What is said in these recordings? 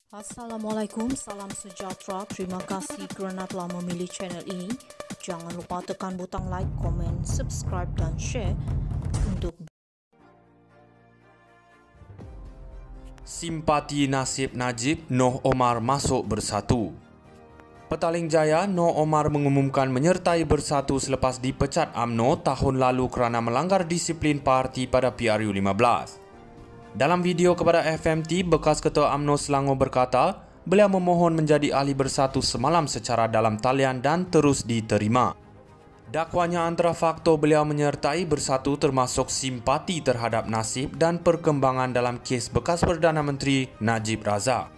Assalamualaikum, salam sejahtera. Terima kasih kerana telah memilih channel ini. Jangan lupa tekan butang like, komen, subscribe dan share untuk Simpati nasib Najib, Noh Omar masuk bersatu. Petaling Jaya, Noh Omar mengumumkan menyertai bersatu selepas dipecat UMNO tahun lalu kerana melanggar disiplin parti pada PRU15. Dalam video kepada FMT, bekas Ketua UMNO Selangor berkata, beliau memohon menjadi ahli bersatu semalam secara dalam talian dan terus diterima. Dakwanya antara faktor beliau menyertai bersatu termasuk simpati terhadap nasib dan perkembangan dalam kes bekas Perdana Menteri Najib Razak.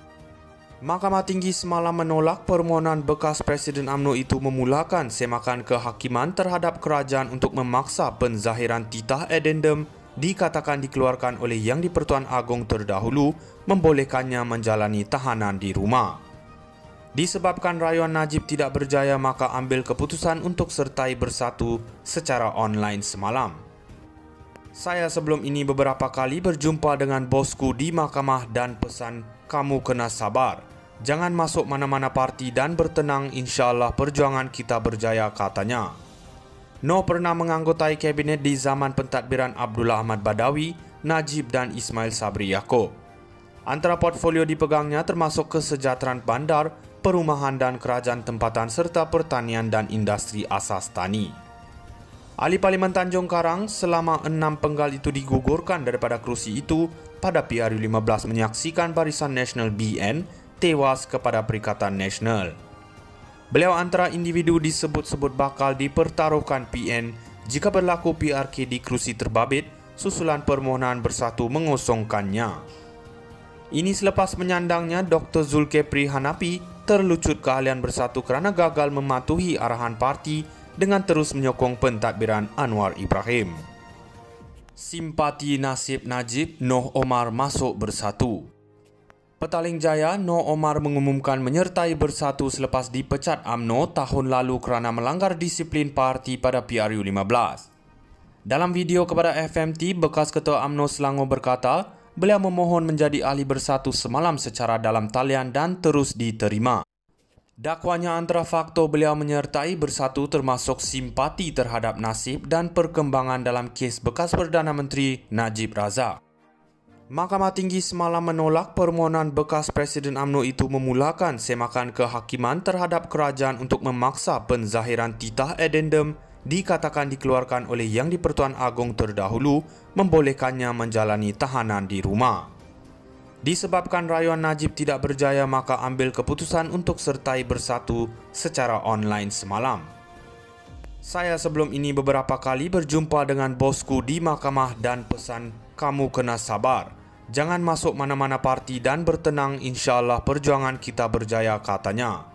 Mahkamah Tinggi semalam menolak permohonan bekas Presiden UMNO itu memulakan semakan kehakiman terhadap kerajaan untuk memaksa penzahiran titah addendum dikatakan dikeluarkan oleh Yang di-Pertuan Agong terdahulu membolehkannya menjalani tahanan di rumah. Disebabkan rayuan Najib tidak berjaya, maka ambil keputusan untuk sertai bersatu secara online semalam. Saya sebelum ini beberapa kali berjumpa dengan bosku di mahkamah dan pesan kamu kena sabar. Jangan masuk mana-mana parti dan bertenang, insya-Allah perjuangan kita berjaya, katanya. Noh pernah menganggotai kabinet di zaman pentadbiran Abdullah Ahmad Badawi, Najib dan Ismail Sabri Yaakob. Antara portfolio dipegangnya termasuk kesejahteraan bandar, perumahan dan kerajaan tempatan serta pertanian dan industri asas tani. Ahli Parlimen Tanjung Karang selama 6 penggal itu digugurkan daripada kerusi itu pada PRU15 menyaksikan Barisan Nasional BN tewas kepada Perikatan Nasional. Beliau antara individu disebut-sebut bakal dipertaruhkan PN jika berlaku PRK di kerusi terbabit susulan permohonan bersatu mengosongkannya. Ini selepas menyandangnya Dr. Zulkifli Hanafi terlucut keahlian bersatu kerana gagal mematuhi arahan parti dengan terus menyokong pentadbiran Anwar Ibrahim. Simpati nasib Najib, Noh Omar masuk bersatu. Petaling Jaya, Noh Omar mengumumkan menyertai bersatu selepas dipecat UMNO tahun lalu kerana melanggar disiplin parti pada PRU15. Dalam video kepada FMT, bekas Ketua UMNO Selangor berkata, beliau memohon menjadi ahli bersatu semalam secara dalam talian dan terus diterima. Dakwanya antara faktor beliau menyertai bersatu termasuk simpati terhadap nasib dan perkembangan dalam kes bekas Perdana Menteri Najib Razak. Mahkamah Tinggi semalam menolak permohonan bekas Presiden UMNO itu memulakan semakan kehakiman terhadap kerajaan untuk memaksa penzahiran titah addendum dikatakan dikeluarkan oleh Yang di-Pertuan Agong terdahulu membolehkannya menjalani tahanan di rumah. Disebabkan rayuan Najib tidak berjaya, maka ambil keputusan untuk sertai bersatu secara online semalam. Saya sebelum ini beberapa kali berjumpa dengan bosku di mahkamah dan pesan kamu kena sabar. Jangan masuk mana-mana parti dan bertenang, insya-Allah perjuangan kita berjaya, katanya.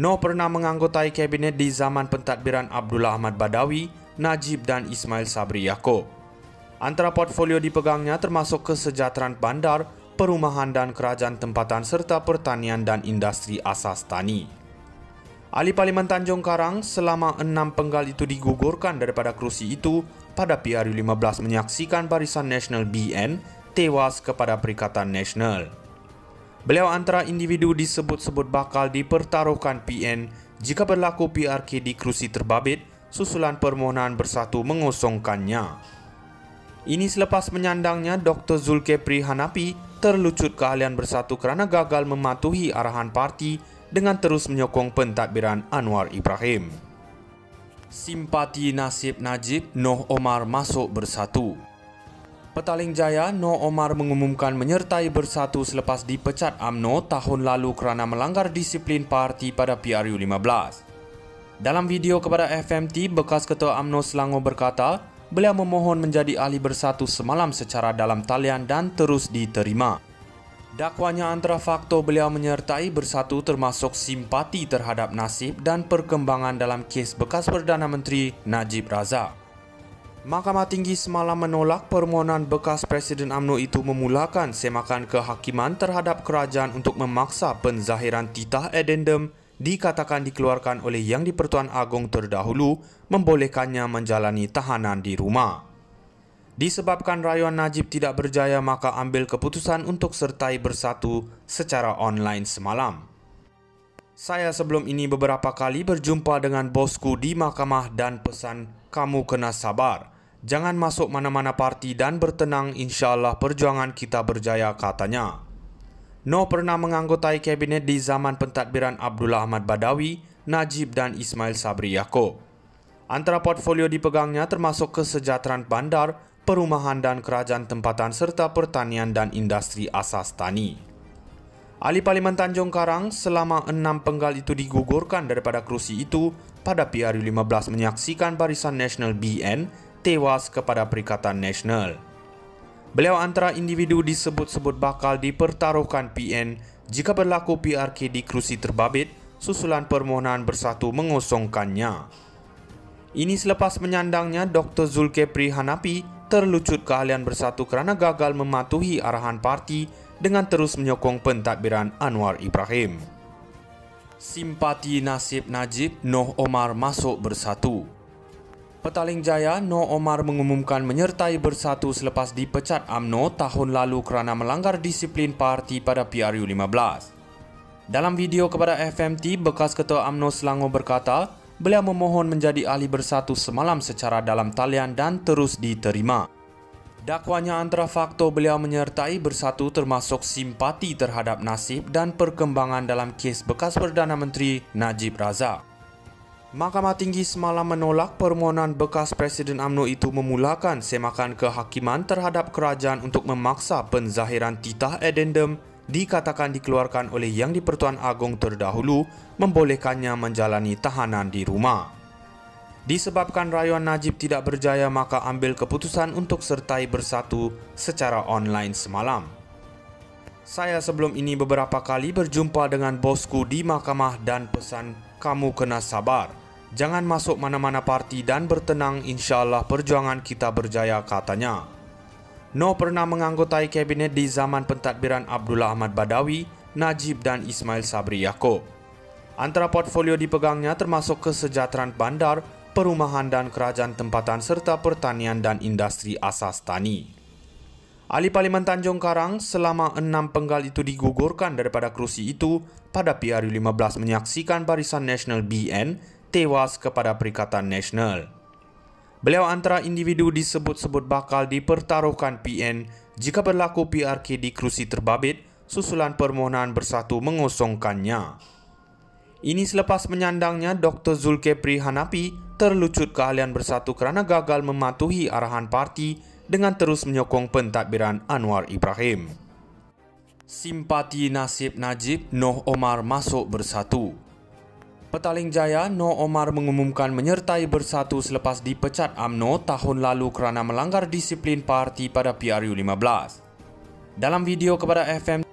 Noh pernah menganggotai kabinet di zaman pentadbiran Abdullah Ahmad Badawi, Najib dan Ismail Sabri Yaakob. Antara portfolio dipegangnya termasuk kesejahteraan bandar, perumahan dan kerajaan tempatan serta pertanian dan industri asas tani. Ahli Parlimen Tanjung Karang selama 6 penggal itu digugurkan daripada kerusi itu pada PRU15 menyaksikan Barisan Nasional BN tewas kepada Perikatan Nasional. Beliau antara individu disebut-sebut bakal dipertaruhkan PN jika berlaku PRK di kerusi terbabit susulan permohonan bersatu mengosongkannya. Ini selepas menyandangnya Dr. Zulkifli Hanafi terlucut keahlian bersatu kerana gagal mematuhi arahan parti dengan terus menyokong pentadbiran Anwar Ibrahim. Simpati nasib Najib, Noh Omar masuk bersatu. Petaling Jaya, Noh Omar mengumumkan menyertai bersatu selepas dipecat UMNO tahun lalu kerana melanggar disiplin parti pada PRU15. Dalam video kepada FMT, bekas Ketua UMNO Selangor berkata, beliau memohon menjadi ahli bersatu semalam secara dalam talian dan terus diterima. Dakwanya antara faktor beliau menyertai bersatu termasuk simpati terhadap nasib dan perkembangan dalam kes bekas Perdana Menteri Najib Razak. Mahkamah Tinggi semalam menolak permohonan bekas Presiden UMNO itu memulakan semakan kehakiman terhadap kerajaan untuk memaksa penzahiran titah addendum dikatakan dikeluarkan oleh Yang di-Pertuan Agong terdahulu membolehkannya menjalani tahanan di rumah. Disebabkan rayuan Najib tidak berjaya, maka ambil keputusan untuk sertai bersatu secara online semalam. Saya sebelum ini beberapa kali berjumpa dengan bosku di mahkamah dan pesan kamu kena sabar. Jangan masuk mana-mana parti dan bertenang, insyaAllah perjuangan kita berjaya, katanya. Noh pernah menganggotai kabinet di zaman pentadbiran Abdullah Ahmad Badawi, Najib dan Ismail Sabri Yaakob. Antara portfolio dipegangnya termasuk kesejahteraan bandar, perumahan dan kerajaan tempatan serta pertanian dan industri asas tani. Ahli Parlimen Tanjung Karang selama 6 penggal itu digugurkan daripada kerusi itu pada PRU 15 menyaksikan Barisan Nasional BN tewas kepada Perikatan Nasional. Beliau antara individu disebut-sebut bakal dipertaruhkan PN jika berlaku PRK di kerusi terbabit susulan permohonan bersatu mengosongkannya. Ini selepas menyandangnya Dr. Zulkifli Hanafi terlucut keahlian bersatu kerana gagal mematuhi arahan parti dengan terus menyokong pentadbiran Anwar Ibrahim. Simpati nasib Najib, Noh Omar masuk bersatu. Petaling Jaya, Noh Omar mengumumkan menyertai bersatu selepas dipecat UMNO tahun lalu kerana melanggar disiplin parti pada PRU 15. Dalam video kepada FMT, bekas Ketua UMNO Selangor berkata, beliau memohon menjadi ahli bersatu semalam secara dalam talian dan terus diterima. Dakwanya antara faktor beliau menyertai bersatu termasuk simpati terhadap nasib dan perkembangan dalam kes bekas Perdana Menteri Najib Razak. Mahkamah Tinggi semalam menolak permohonan bekas Presiden UMNO itu memulakan semakan kehakiman terhadap kerajaan untuk memaksa penzahiran titah addendum dikatakan dikeluarkan oleh Yang di-Pertuan Agong terdahulu membolehkannya menjalani tahanan di rumah. Disebabkan rayuan Najib tidak berjaya, maka ambil keputusan untuk sertai bersatu secara online semalam. Saya sebelum ini beberapa kali berjumpa dengan bosku di mahkamah dan pesan kamu kena sabar. Jangan masuk mana-mana parti dan bertenang, insyaAllah perjuangan kita berjaya, katanya. Noh pernah menganggotai kabinet di zaman pentadbiran Abdullah Ahmad Badawi, Najib dan Ismail Sabri Yaakob. Antara portfolio dipegangnya termasuk kesejahteraan bandar, perumahan dan kerajaan tempatan serta pertanian dan industri asas tani. Ahli Parlimen Tanjung Karang selama 6 penggal itu digugurkan daripada kerusi itu pada PRU 15 menyaksikan Barisan Nasional BN tewas kepada Perikatan Nasional. Beliau antara individu disebut-sebut bakal dipertaruhkan PN jika berlaku PRK di kerusi terbabit susulan permohonan bersatu mengosongkannya. Ini selepas menyandangnya Dr. Zulkifli Hanafi terlucut keahlian bersatu kerana gagal mematuhi arahan parti dengan terus menyokong pentadbiran Anwar Ibrahim. Simpati nasib Najib, Noh Omar masuk bersatu. Petaling Jaya, Noh Omar mengumumkan menyertai bersatu selepas dipecat UMNO tahun lalu kerana melanggar disiplin parti pada PRU 15. Dalam video kepada FM